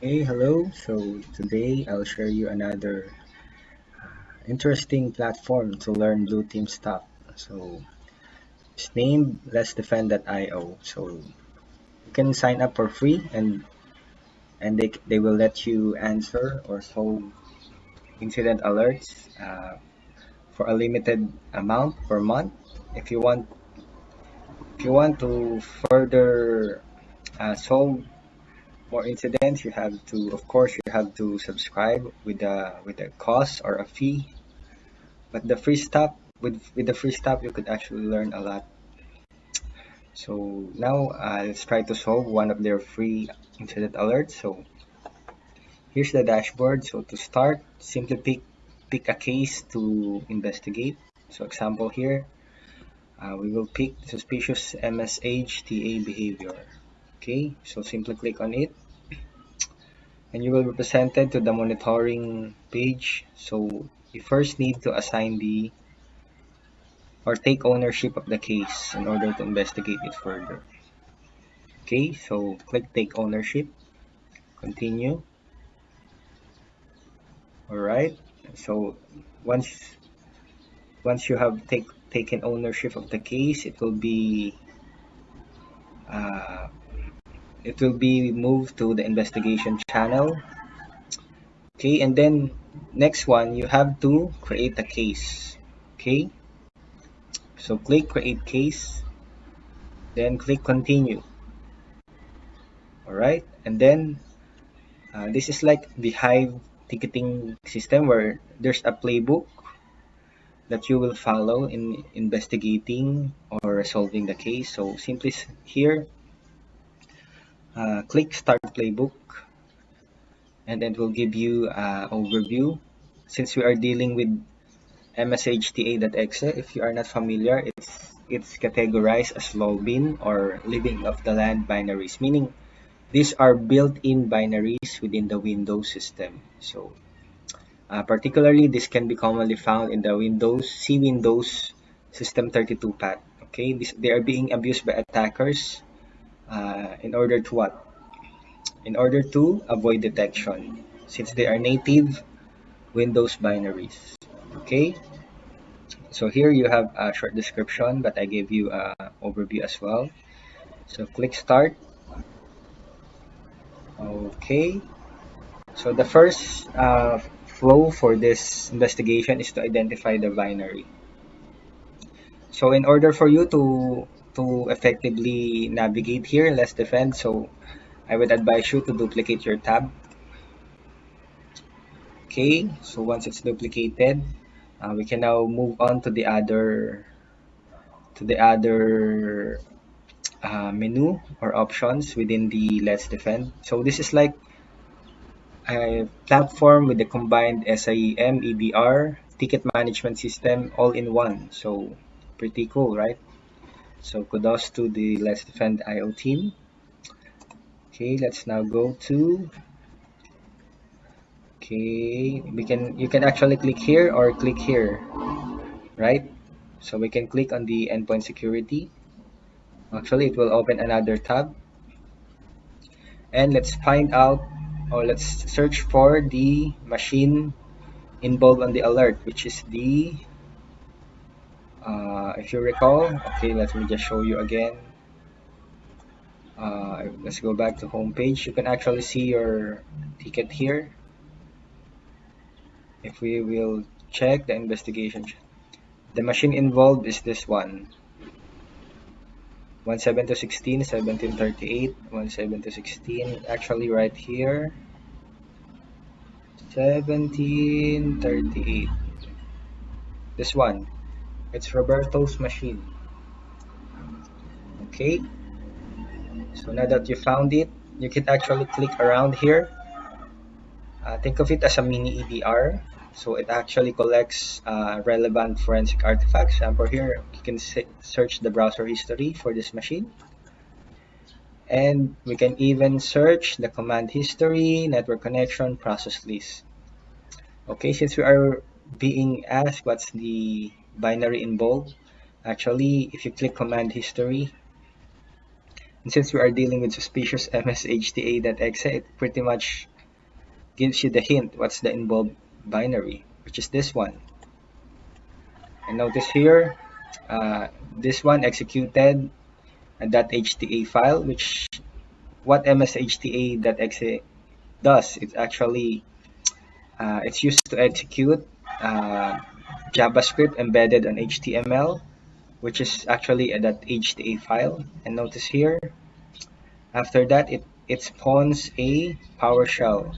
Hey, hello. So today I'll share you another interesting platform to learn blue team stuff. So it's named Let's Defend.io. So you can sign up for free and they will let you answer or solve incident alerts for a limited amount per month. If you want if you want to further solve more incidents, you have to, of course, you have to subscribe with a cost or a fee. But the free stuff with the free stuff you could actually learn a lot. So now let's try to solve one of their free incident alerts. So here's the dashboard. So to start, simply pick a case to investigate. So example here, we will pick suspicious MSHTA behavior. Okay, so simply click on it and you will be presented to the monitoring page. So you first need to assign the or take ownership of the case in order to investigate it further. Okay, so click take ownership, continue. All right. So once once you have taken ownership of the case, uh, it will be moved to the investigation channel. Okay, and then next one you have to create a case. Okay, so click create case, then click continue. All right, and then this is like the Hive ticketing system where there's a playbook that you will follow in investigating or resolving the case. So simply here, click Start Playbook, and it will give you an overview. Since we are dealing with MSHTA.exe, if you are not familiar, it's categorized as LOLBIN or living of the land binaries, meaning these are built-in binaries within the Windows system. So particularly, this can be commonly found in the Windows System 32 path. Okay, they are being abused by attackers in order to what? In order to avoid detection, since they are native Windows binaries. Okay, so here you have a short description, but I gave you an overview as well. So click Start. Okay, so the first flow for this investigation is to identify the binary. So in order for you to effectively navigate here, let's defend. So I would advise you to duplicate your tab. Okay, so once it's duplicated, we can now move on to the other menu or options within the let's defend. So this is like a platform with the combined SIEM EDR ticket management system all in one. So pretty cool, right? So kudos to the Let's Defend IO team. Okay, let's now go to you can actually click here or click here, right? So we can click on the endpoint security. Actually, it will open another tab. And let's find out or let's search for the machine involved on the alert, which is the if you recall, okay, let me just show you again. Let's go back to home page. You can actually see your ticket here. If we will check the investigation, the machine involved is this one: 17-16, 1738, 17-16. Actually, right here, 1738. This one, it's Roberto's machine. Okay, so now that you found it, you can actually click around here. Think of it as a mini EDR. So it actually collects relevant forensic artifacts. And for here, you can search the browser history for this machine. And we can even search the command history, network connection, process list. Okay, since we are being asked what's the binary involved, actually, if you click command history, and since we are dealing with suspicious MSHTA.exe, it pretty much gives you the hint what's the involved binary, which is this one. And notice here, this one executed a .hta file, which what mshta.exe does, it's actually it's used to execute JavaScript embedded on HTML, which is actually a .hta file. And notice here, after that, it spawns a PowerShell.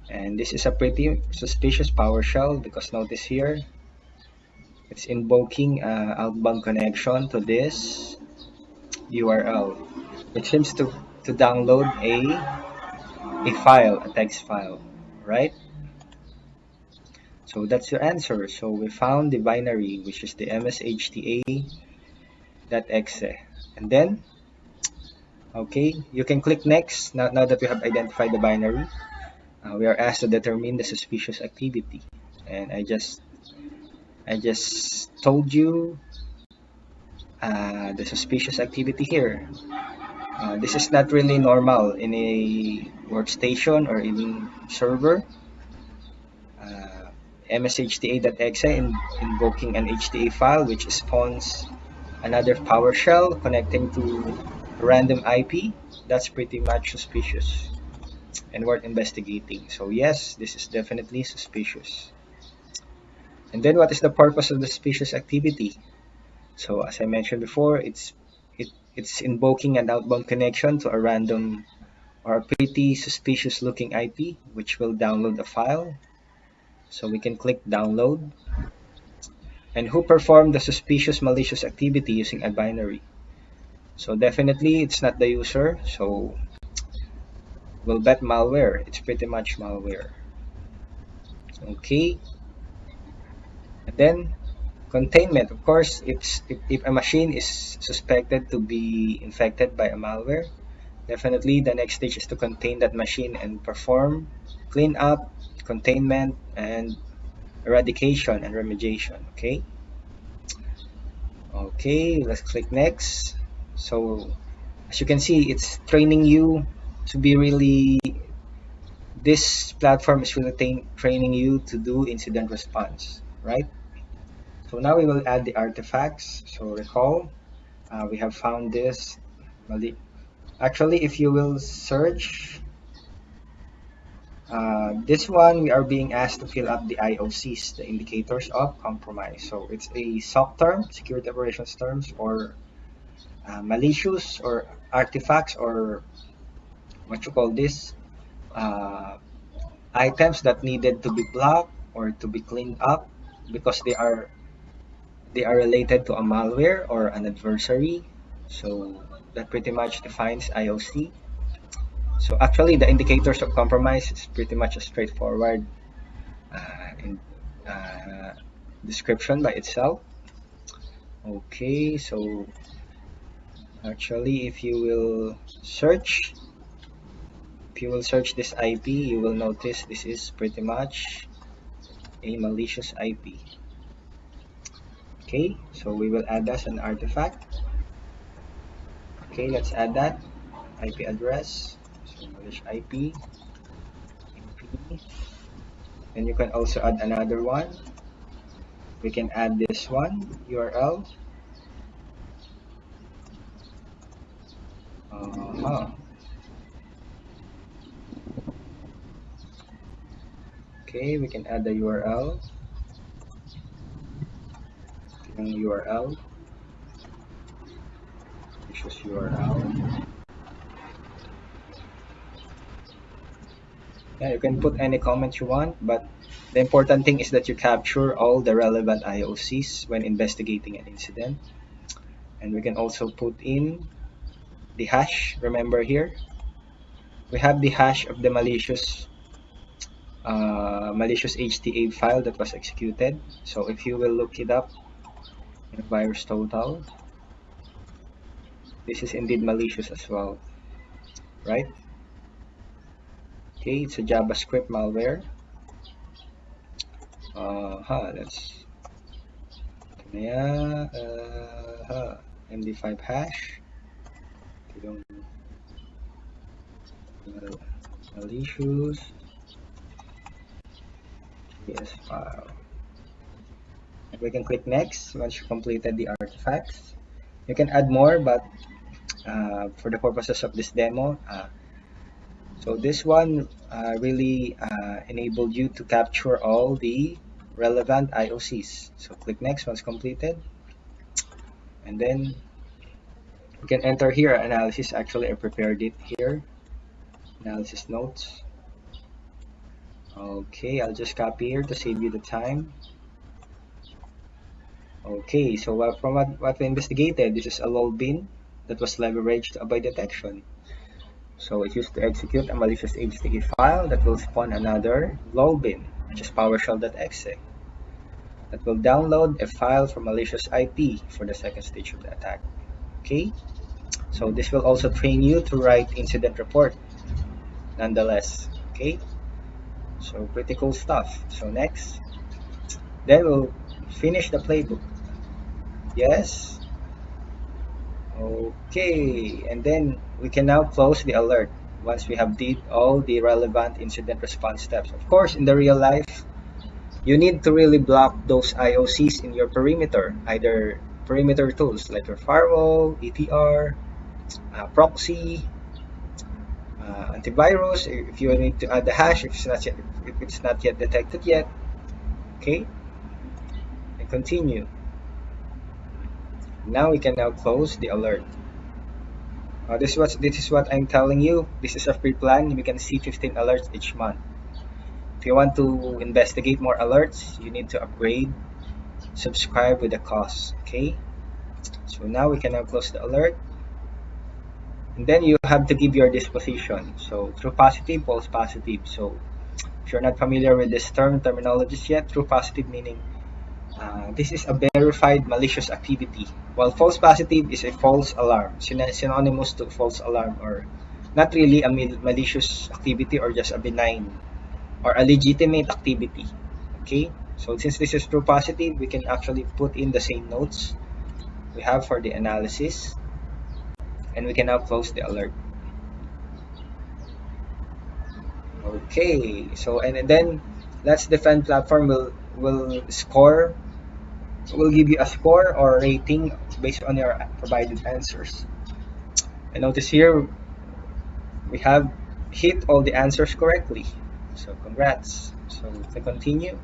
And this is a pretty suspicious PowerShell because notice here, it's invoking outbound connection to this URL. It seems to download a file, a text file, right? So that's your answer. So we found the binary, which is the mshta.exe. And then, okay, you can click next. Now that we have identified the binary, we are asked to determine the suspicious activity. And I just told you the suspicious activity here. This is not really normal in a workstation or in server. mshta.exe invoking an HTA file which spawns another PowerShell connecting to a random IP. That's pretty much suspicious and worth investigating. So yes, this is definitely suspicious. And then what is the purpose of the suspicious activity? So as I mentioned before, it's invoking an outbound connection to a random or a pretty suspicious looking IP which will download a file. So we can click download. And who performed the suspicious malicious activity using a binary? So definitely it's not the user, so we'll bet malware. It's pretty much malware. Okay. And then containment. Of course, if a machine is suspected to be infected by a malware, definitely the next stage is to contain that machine and perform cleanup, containment, and eradication and remediation. Okay, let's click next. So as you can see, it's training you to be really, this platform is really training you to do incident response, right? So now we will add the artifacts. So recall, we have found this. Actually, if you will search this one, we are being asked to fill up the IOCs, the indicators of compromise. So it's a SOC term, security operations terms, or malicious or artifacts, or what you call this, uh, items that needed to be blocked or to be cleaned up because they are related to a malware or an adversary. So that pretty much defines IOC. So actually, the indicators of compromise is pretty much a straightforward in, description by itself. Okay, so actually, if you will search this IP, you will notice this is pretty much a malicious IP. Okay, so we will add as an artifact. Okay, let's add that IP address. So malicious IP. And you can also add another one. We can add this one URL. Okay, we can add the URL. Yung URL. Choose URL. Yeah, you can put any comment you want, but the important thing is that you capture all the relevant IOCs when investigating an incident. And we can also put in the hash. Remember here, we have the hash of the malicious HTA file that was executed. So if you will look it up in virus total, this is indeed malicious as well, right? Okay, it's a JavaScript malware. Let's MD5 hash. Malicious PS file. We can click next once you completed the artifacts. You can add more, but for the purposes of this demo, so this one really enabled you to capture all the relevant IOCs. So click next once completed, and then you can enter here analysis. Actually, I prepared it here, analysis notes. Okay, I'll just copy here to save you the time. Okay, so from what we investigated, this is a LOLBIN that was leveraged to avoid detection. So it used to execute a malicious HTTP file that will spawn another LOLBIN, which is PowerShell.exe, that will download a file from malicious IP for the second stage of the attack. Okay, so this will also train you to write incident report nonetheless. Okay, so pretty cool stuff. So next, then we'll finish the playbook. Yes. Okay, and then we can now close the alert once we have did all the relevant incident response steps. Of course, in the real life, you need to really block those IOCs in your perimeter, either perimeter tools like your firewall, EDR, proxy, antivirus. If you need to add the hash, if it's not yet detected yet, okay, and continue. Now we can now close the alert. This is what I'm telling you. This is a free plan. You can see 15 alerts each month. If you want to investigate more alerts, you need to upgrade, subscribe with the cost. Okay. So now we can now close the alert. And then you have to give your disposition. So true positive, false positive. So if you're not familiar with this terminologies yet, true positive meaning this is a verified malicious activity, while false positive is a false alarm, synonymous to false alarm, or not really a malicious activity or just a benign or a legitimate activity. Okay, so since this is true positive, we can actually put in the same notes we have for the analysis, and we can now close the alert. Okay, so and then Let's Defend platform will score will give you a score or rating based on your provided answers. And notice here we have hit all the answers correctly. So congrats. So click continue.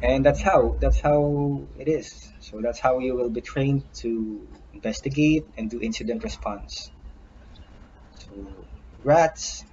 And that's how it is. So that's how you will be trained to investigate and do incident response. So congrats.